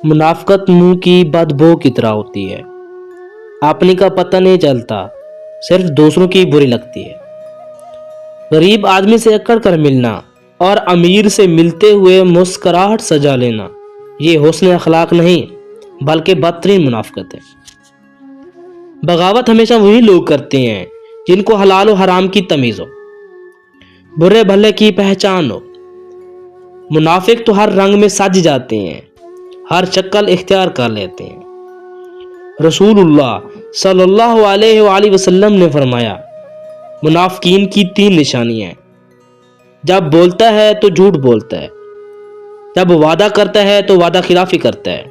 منافقت منہ کی بدبو کی طرح ہوتی ہے، اپنی کا پتہ نہیں چلتا، صرف دوسروں کی بری لگتی ہے۔ غریب آدمی سے اکڑ کر ملنا اور امیر سے ملتے ہوئے مسکراہٹ سجا لینا، یہ حسن اخلاق نہیں بلکہ بدترین منافقت ہے۔ بغاوت ہمیشہ وہی لوگ کرتے ہیں جن کو حلال و حرام کی تمیز ہو، برے بھلے کی پہچان ہو۔ منافق تو ہر رنگ میں سج جاتے ہیں، ہر شکل اختیار کر لیتے ہیں۔ رسول اللہ صلی اللہ علیہ وآلہ وسلم نے فرمایا، منافقین کی 3 نشانیاں ہیں۔ جب بولتا ہے تو جھوٹ بولتا ہے، جب وعدہ کرتا ہے تو وعدہ خلافی کرتا ہے،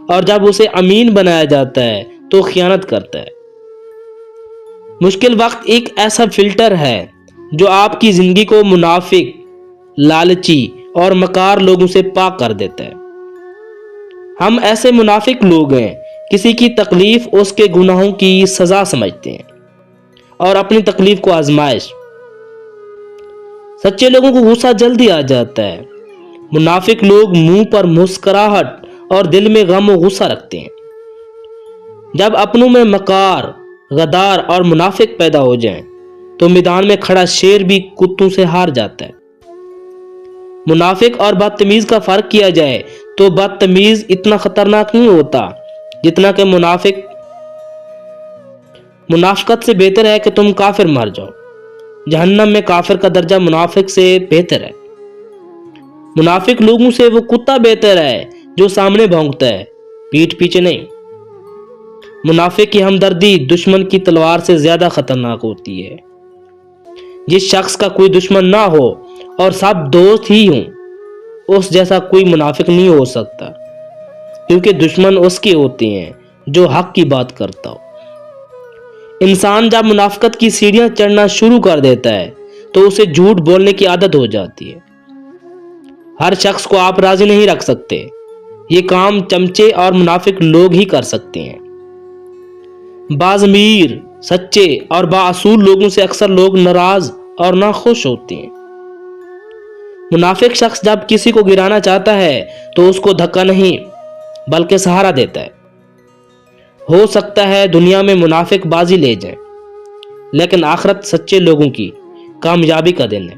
اور جب اسے امین بنایا جاتا ہے تو خیانت کرتا ہے۔ مشکل وقت ایک ایسا فلٹر ہے جو آپ کی زندگی کو منافق، لالچی اور مکار لوگوں سے پاک کر دیتا ہے۔ ہم ایسے منافق لوگ ہیں، کسی کی تکلیف اس کے گناہوں کی سزا سمجھتے ہیں اور اپنی تکلیف کو آزمائش۔ سچے لوگوں کو غصہ جلدی آ جاتا ہے، منافق لوگ منہ پر مسکراہٹ اور دل میں غم و غصہ رکھتے ہیں۔ جب اپنوں میں مکار، غدار اور منافق پیدا ہو جائیں تو میدان میں کھڑا شیر بھی کتوں سے ہار جاتا ہے۔ منافق اور بدتمیز کا فرق کیا جائے تو بدتمیز اتنا خطرناک نہیں ہوتا جتنا کہ منافقت سے بہتر ہے کہ تم کافر مر جاؤ۔ جہنم میں کافر کا درجہ منافق سے بہتر ہے۔ منافق لوگوں سے وہ کتا بہتر ہے جو سامنے بھونکتا ہے، پیٹھ پیچھے نہیں۔ منافق کی ہمدردی دشمن کی تلوار سے زیادہ خطرناک ہوتی ہے۔ جس شخص کا کوئی دشمن نہ ہو اور سب دوست ہی ہوں، اس جیسا کوئی منافق نہیں ہو سکتا، کیونکہ دشمن اس کے ہوتے ہیں جو حق کی بات کرتا ہو۔ انسان جب منافقت کی سیڑھیاں چڑھنا شروع کر دیتا ہے تو اسے جھوٹ بولنے کی عادت ہو جاتی ہے۔ ہر شخص کو آپ راضی نہیں رکھ سکتے، یہ کام چمچے اور منافق لوگ ہی کر سکتے ہیں۔ بعض امیر، سچے اور بااصول لوگوں سے اکثر لوگ ناراض اور ناخوش ہوتے ہیں۔ منافق شخص جب کسی کو گرانا چاہتا ہے تو اس کو دھکا نہیں بلکہ سہارا دیتا ہے۔ ہو سکتا ہے دنیا میں منافق بازی لے جائیں، لیکن آخرت سچے لوگوں کی کامیابی کا دن ہے۔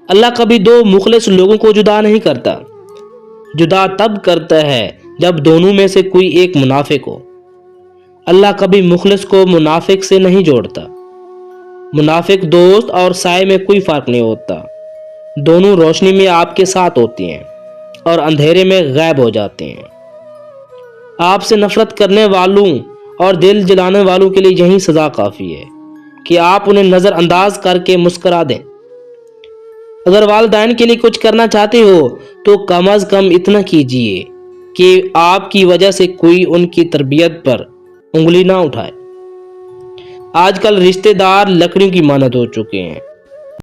اللہ کبھی 2 مخلص لوگوں کو جدا نہیں کرتا، جدا تب کرتا ہے جب دونوں میں سے کوئی ایک منافق ہو۔ اللہ کبھی مخلص کو منافق سے نہیں جوڑتا۔ منافق دوست اور سائے میں کوئی فرق نہیں ہوتا، دونوں روشنی میں آپ کے ساتھ ہوتے ہیں اور اندھیرے میں غائب ہو جاتے ہیں۔ آپ سے نفرت کرنے والوں اور دل جلانے والوں کے لیے یہی سزا کافی ہے کہ آپ انہیں نظر انداز کر کے مسکرا دیں۔ اگر والدین کے لیے کچھ کرنا چاہتے ہو تو کم از کم اتنا کیجئے کہ آپ کی وجہ سے کوئی ان کی تربیت پر انگلی نہ اٹھائے۔ آج کل رشتہ دار لکڑیوں کی مانند ہو چکے ہیں،